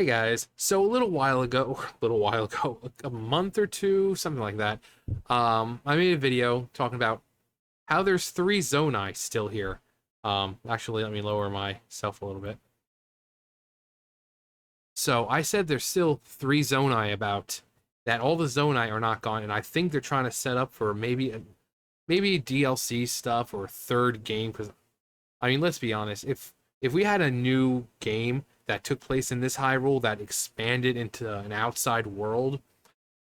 Hey guys, so a little while ago, a month or two, something like that, I made a video talking about how there's three Zonai still here. Actually, let me lower myself a little bit. So I said there's still three Zonai about that all the Zonai are not gone, and I think they're trying to set up for maybe DLC stuff or a third game. Because I mean, let's be honest, if we had a new game that took place in this Hyrule that expanded into an outside world,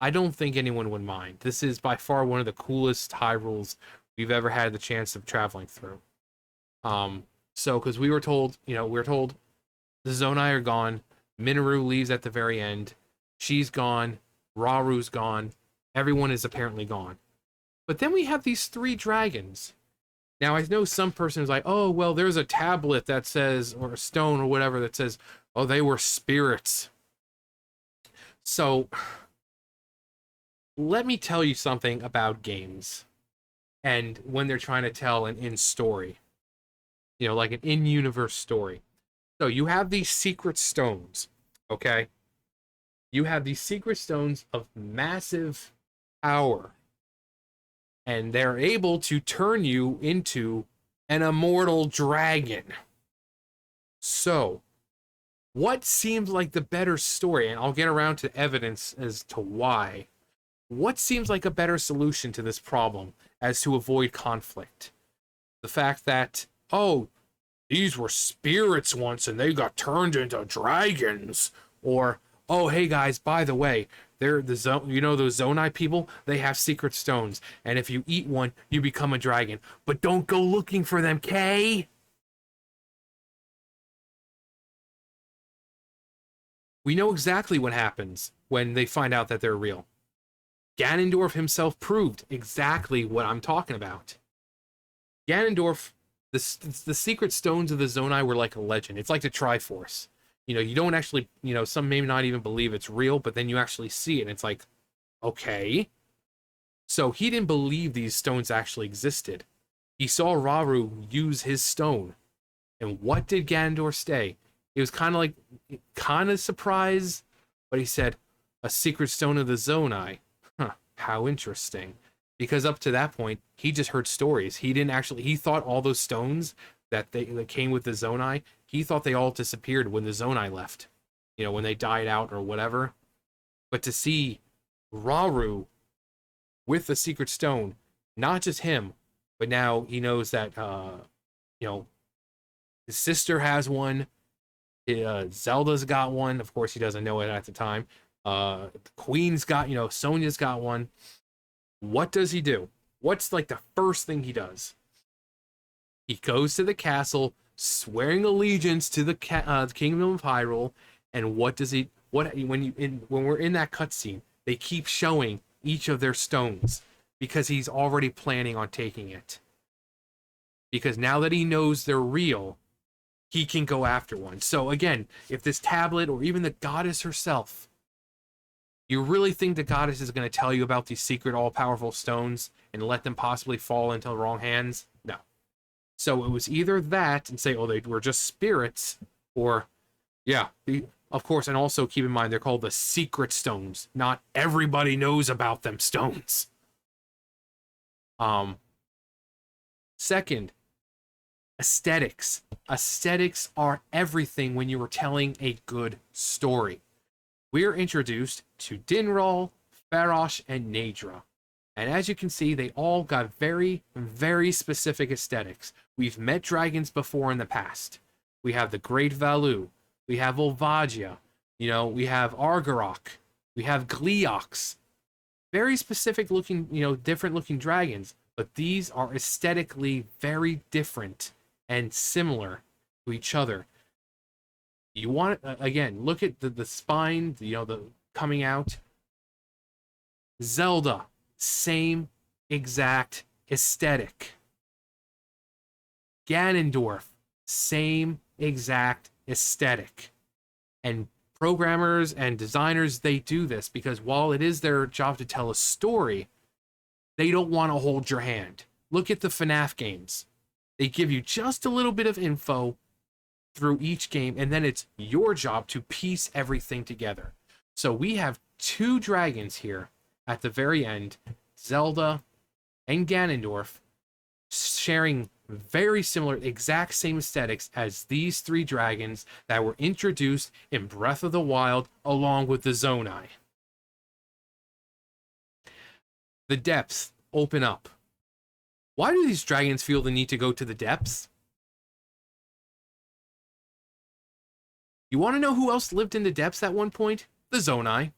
I don't think anyone would mind. This is by far one of the coolest Hyrules we've ever had the chance of traveling through. Um, so because we were told the Zonai are gone, Minoru leaves at the very end, she's gone, Raru's gone, everyone is apparently gone. But then we have these three dragons. Now, I know some person is like, oh, well, there's a tablet that says, or a stone or whatever that says, oh, they were spirits. So, let me tell you something about games and when they're trying to tell an in story, like an in universe story. So, you have these secret stones, okay? You have these secret stones of massive power, and they're able to turn you into an immortal dragon. So, what seems like the better story, and I'll get around to evidence as to why, what seems like a better solution to this problem as to avoid conflict? The fact that, oh, these were spirits once and they got turned into dragons, or oh, hey guys, by the way, they're the zone. Those Zonai people. They have secret stones, and if you eat one, you become a dragon. But don't go looking for them, Kay. We know exactly what happens when they find out that they're real. Ganondorf himself proved exactly what I'm talking about. Ganondorf, the secret stones of the Zonai were like a legend. It's like the Triforce. You don't actually, some may not even believe it's real, but then you actually see it, and it's like, okay. So he didn't believe these stones actually existed. He saw Rauru use his stone. And what did Ganondorf say? He was kind of surprised, but he said, a secret stone of the Zonai. Huh, how interesting. Because up to that point, he just heard stories. He thought all those stones that came with the Zonai, he thought they all disappeared when the Zonai left. When they died out or whatever. But to see Rauru with the secret stone, not just him, but now he knows that his sister has one. Zelda's got one. Of course, he doesn't know it at the time. The Queen's got, Sonya's got one. What does he do? What's like the first thing he does? He goes to the castle, swearing allegiance to the kingdom of Hyrule. And what does he? When we're in that cutscene, they keep showing each of their stones because he's already planning on taking it. Because now that he knows they're real, he can go after one. So again, if this tablet or even the goddess herself, you really think the goddess is going to tell you about these secret all-powerful stones and let them possibly fall into the wrong hands? No. So it was either that and say, oh, they were just spirits, or, yeah, of course, and also keep in mind, they're called the secret stones. Not everybody knows about them stones. Second, aesthetics. Aesthetics are everything when you are telling a good story. We're introduced to Dinral, Farosh, and Naydra. And as you can see, they all got very, very specific aesthetics. We've met dragons before in the past. We have the Great Valu. We have Volvagia. We have Argarok. We have Gleeox. Very specific looking, different looking dragons. But these are aesthetically very different and similar to each other. You want again, look at the spine, the coming out. Zelda, same exact aesthetic. Ganondorf, same exact aesthetic. And programmers and designers, they do this because while it is their job to tell a story, they don't want to hold your hand. Look at the FNAF games. They give you just a little bit of info, through each game, and then it's your job to piece everything together. So we have two dragons here at the very end, Zelda and Ganondorf, sharing very similar, exact same aesthetics as these three dragons that were introduced in Breath of the Wild along with the Zonai. The depths open up. Why do these dragons feel the need to go to the depths? You want to know who else lived in the depths at one point? The Zonai.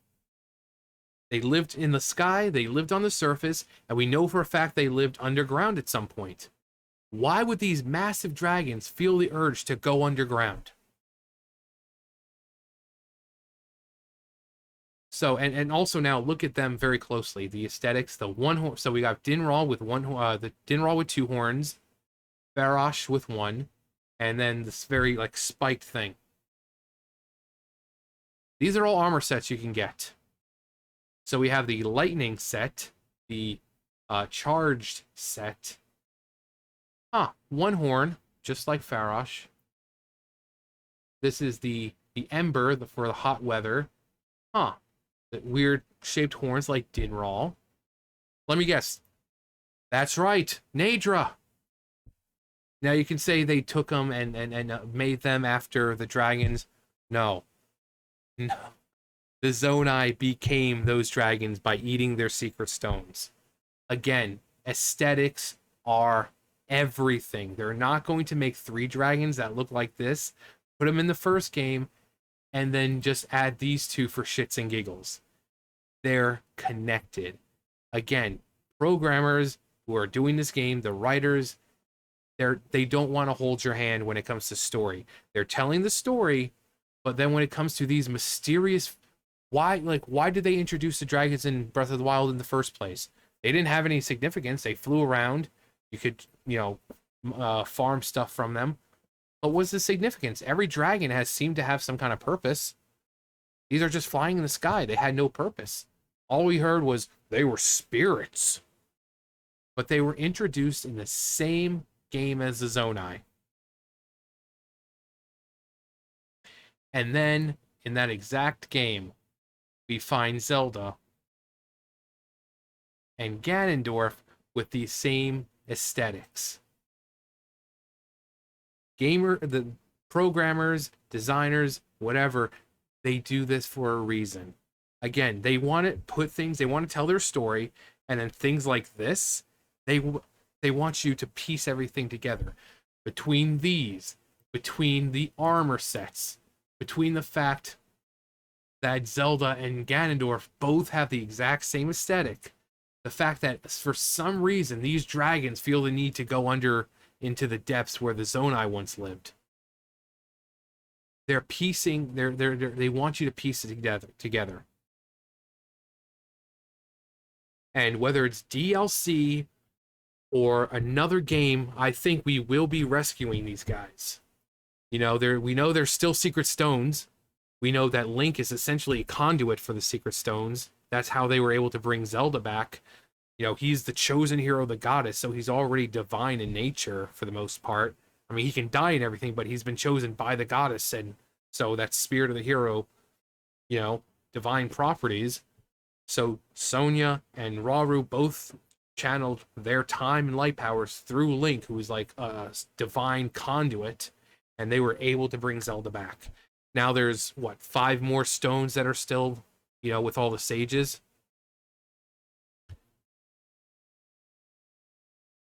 They lived in the sky, they lived on the surface, and we know for a fact they lived underground at some point. Why would these massive dragons feel the urge to go underground? So, and also now look at them very closely. The aesthetics, the one horn. So we got Dinral with the Dinral with two horns, Farosh with one, and then this very like spiked thing. These are all armor sets you can get. So we have the lightning set, the charged set. One horn, just like Farosh. This is the ember for the hot weather. The weird shaped horns like Dinral. Let me guess. That's right, Nadra. Now you can say they took them and made them after the dragons. No. No. The Zonai became those dragons by eating their secret stones. Again, aesthetics are everything. They're not going to make three dragons that look like this, put them in the first game, and then just add these two for shits and giggles. They're connected. Again, programmers who are doing this game, the writers, they don't want to hold your hand when it comes to story. They're telling the story, but then when it comes to these mysterious, why did they introduce the dragons in Breath of the Wild in the first place? They didn't have any significance. They flew around. You could, farm stuff from them. But what's the significance? Every dragon has seemed to have some kind of purpose. These are just flying in the sky. They had no purpose. All we heard was they were spirits. But they were introduced in the same game as the Zonai. And then, in that exact game, we find Zelda and Ganondorf with these same aesthetics. The programmers, designers, whatever, they do this for a reason. Again, they want to tell their story, and then things like this, they want you to piece everything together. Between the armor sets, between the fact that Zelda and Ganondorf both have the exact same aesthetic, the fact that for some reason these dragons feel the need to go into the depths where the Zonai once lived. They're piecing. They want you to piece it together. And whether it's DLC or another game, I think we will be rescuing these guys. We know there's still secret stones. We know that Link is essentially a conduit for the secret stones. That's how they were able to bring Zelda back. He's the chosen hero of the goddess, so he's already divine in nature for the most part. I mean, he can die and everything, but he's been chosen by the goddess, and so that's spirit of the hero, divine properties. So Sonya and Rauru both channeled their time and light powers through Link, who was like a divine conduit, and they were able to bring Zelda back. Now there's, 5 more stones that are still, with all the sages.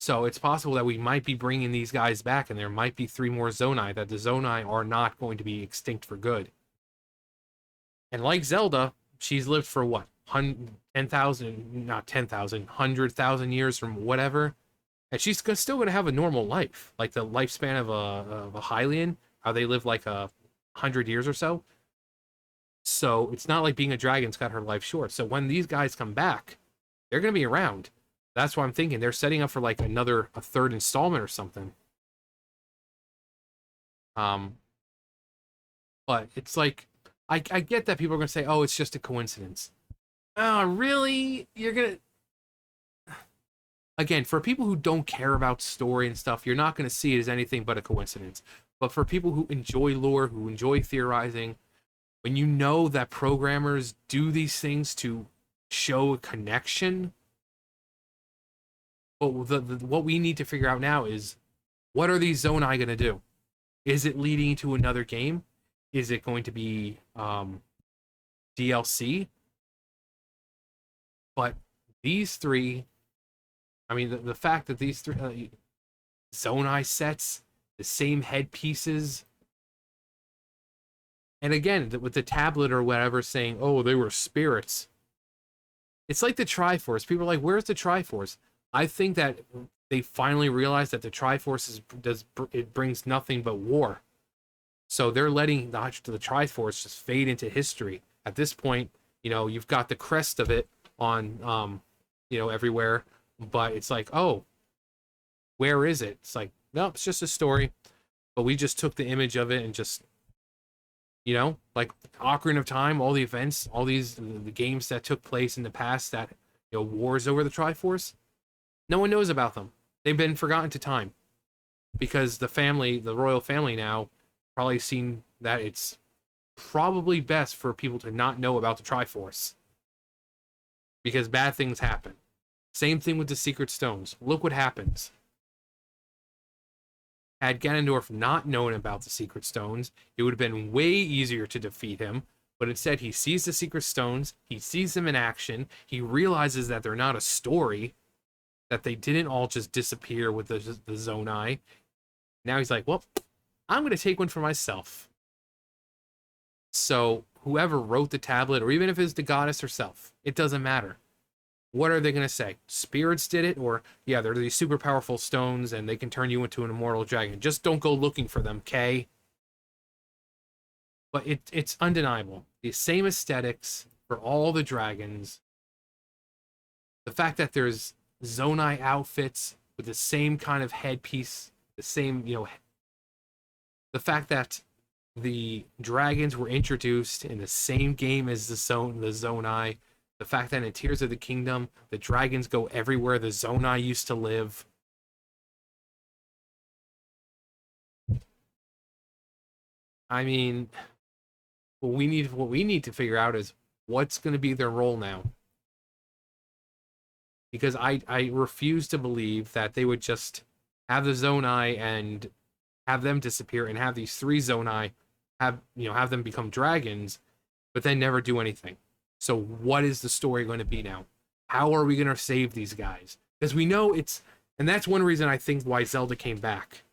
So it's possible that we might be bringing these guys back, and there might be 3 more Zonai, that the Zonai are not going to be extinct for good. And like Zelda, she's lived for 10,000, not 10,000, 100,000 years from whatever. And she's still going to have a normal life. Like the lifespan of a Hylian, how they live like 100 years or so. So it's not like being a dragon's cut her life short. So when these guys come back, they're going to be around. That's what I'm thinking. They're setting up for like a third installment or something. But it's like, I get that people are going to say, oh, it's just a coincidence. Oh, really? You're going to... Again, for people who don't care about story and stuff, you're not going to see it as anything but a coincidence. But for people who enjoy lore, who enjoy theorizing, when you know that programmers do these things to show a connection, but what we need to figure out now is, what are these Zonai going to do? Is it leading to another game? Is it going to be DLC? But these three, I mean, the fact that these three Zonai sets, the same headpieces, and again, with the tablet or whatever saying, oh, they were spirits. It's like the Triforce. People are like, where's the Triforce? I think that they finally realized that the Triforce it brings nothing but war. So they're letting the Triforce just fade into history. At this point, you've got the crest of it on, everywhere, but it's like, oh, where is it? It's like, nope, it's just a story, but we just took the image of it and just, like Ocarina of Time, all the events, all the games that took place in the past that, wars over the Triforce, no one knows about them. They've been forgotten to time because the royal family now probably seen that it's probably best for people to not know about the Triforce because bad things happen. Same thing with the Secret Stones. Look what happens. Had Ganondorf not known about the Secret Stones, it would have been way easier to defeat him, but instead he sees the Secret Stones, he sees them in action, he realizes that they're not a story, that they didn't all just disappear with the Zonai. Now he's like, well, I'm going to take one for myself. So whoever wrote the tablet, or even if it's the goddess herself, it doesn't matter. What are they going to say? Spirits did it? Or, yeah, they're these super powerful stones and they can turn you into an immortal dragon. Just don't go looking for them, okay? But it's undeniable. The same aesthetics for all the dragons. The fact that there's Zonai outfits with the same kind of headpiece, the same, the fact that the dragons were introduced in the same game as the Zonai. The fact that in Tears of the Kingdom, the dragons go everywhere the Zonai used to live. I mean, what we need to figure out is what's going to be their role now. Because I refuse to believe that they would just have the Zonai and have them disappear and have these three Zonai have them become dragons, but then never do anything. So what is the story going to be now? How are we going to save these guys? Because we know and that's one reason I think why Zelda came back.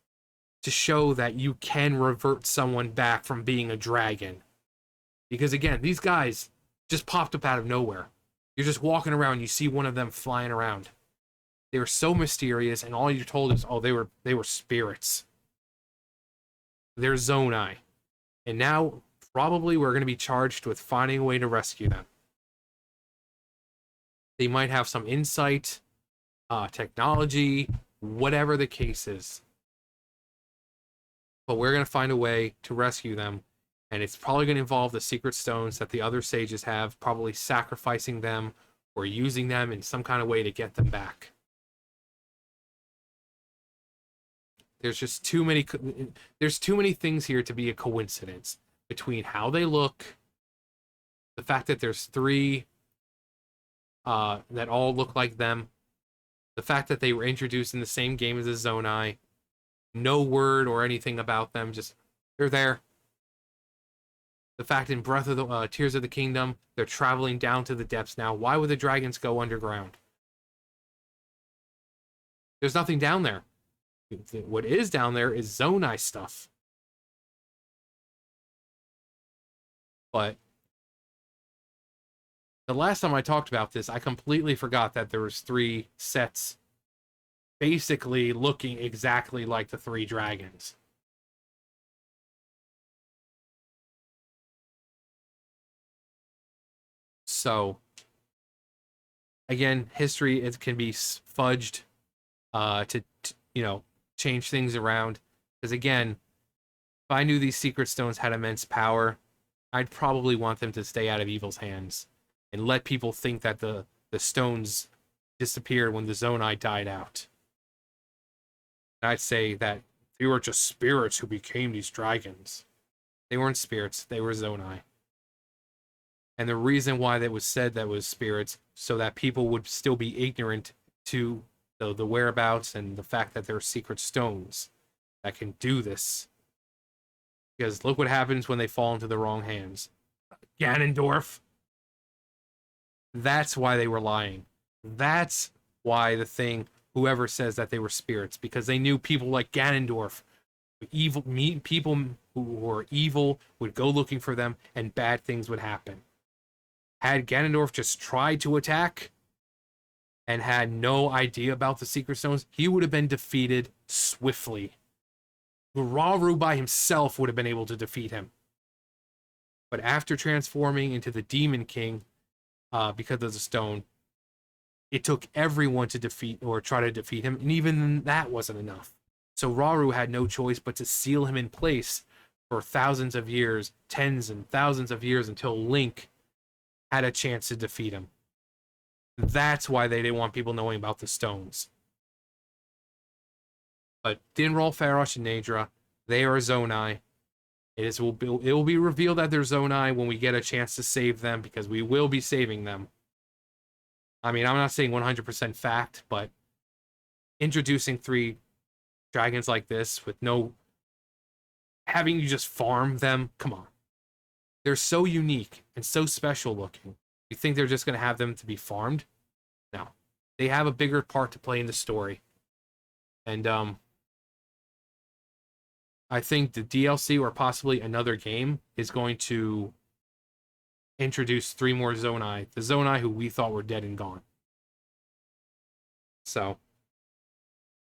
To show that you can revert someone back from being a dragon. Because again, these guys just popped up out of nowhere. You're just walking around, you see one of them flying around. They were so mysterious, and all you're told is, oh, they were spirits. They're Zonai. And now, probably we're going to be charged with finding a way to rescue them. They might have some insight, technology, whatever the case is. But we're going to find a way to rescue them. And it's probably going to involve the secret stones that the other sages have, probably sacrificing them or using them in some kind of way to get them back. There's just too many things here to be a coincidence between how they look, the fact that there's three that all look like them, the fact that they were introduced in the same game as the Zonai, no word or anything about them, just they're there. The fact in Breath of the Tears of the Kingdom, they're traveling down to the depths now. Why would the dragons go underground? There's nothing down there. What is down there is Zonai stuff. But the last time I talked about this, I completely forgot that there was three sets basically looking exactly like the three dragons. So, again, history can be fudged to change things around. Because again, if I knew these secret stones had immense power, I'd probably want them to stay out of evil's hands and let people think that the stones disappeared when the Zonai died out. I'd say that They were just spirits who became these dragons. They weren't spirits, they were Zonai. And the reason why that was said that was spirits, so that people would still be ignorant to the whereabouts and the fact that there are secret stones that can do this. Because look what happens when they fall into the wrong hands. Ganondorf. That's why they were lying. That's why whoever says that they were spirits, because they knew people like Ganondorf, people who were evil would go looking for them and bad things would happen. Had Ganondorf just tried to attack and had no idea about the secret stones, he would have been defeated swiftly. Rauru by himself would have been able to defeat him. But after transforming into the Demon King, because of the stone, it took everyone to defeat or try to defeat him, and even that wasn't enough. So Rauru had no choice but to seal him in place for thousands of years, tens and thousands of years, until Link had a chance to defeat him. That's why they didn't want people knowing about the stones. But Dinral, Farosh, and Naydra, they are Zonai. It will be revealed that they're Zonai when we get a chance to save them, because we will be saving them. I mean, I'm not saying 100% fact, but introducing 3 dragons like this with no having you just farm them, come on. They're so unique and so special looking. You think they're just going to have them to be farmed? No. They have a bigger part to play in the story. And I think the DLC or possibly another game is going to introduce 3 more Zonai. The Zonai who we thought were dead and gone. So,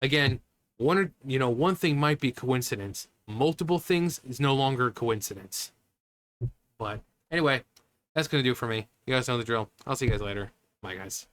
again, one thing might be coincidence. Multiple things is no longer a coincidence. But anyway, that's going to do it for me. You guys know the drill. I'll see you guys later. Bye, guys.